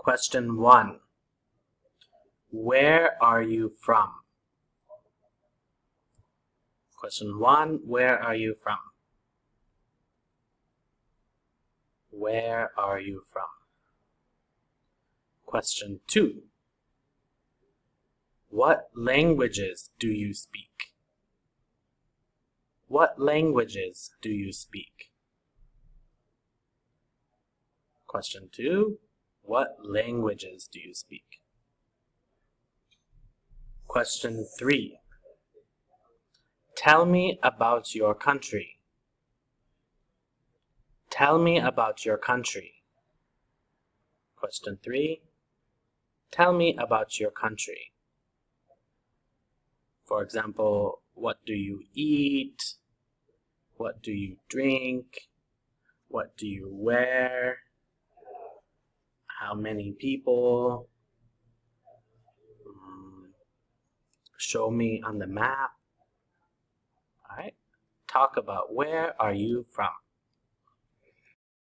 Question 1. Where are you from? Question 1. Where are you from? Where are you from? Question 2. What languages do you speak? What languages do you speak? Question 2. What languages do you speak? Question 3. Tell me about your country. Tell me about your country. Question 3. Tell me about your country. For example, what do you eat? What do you drink? What do you wear? How many people? Show me on the map. All right. Talk about where are you from?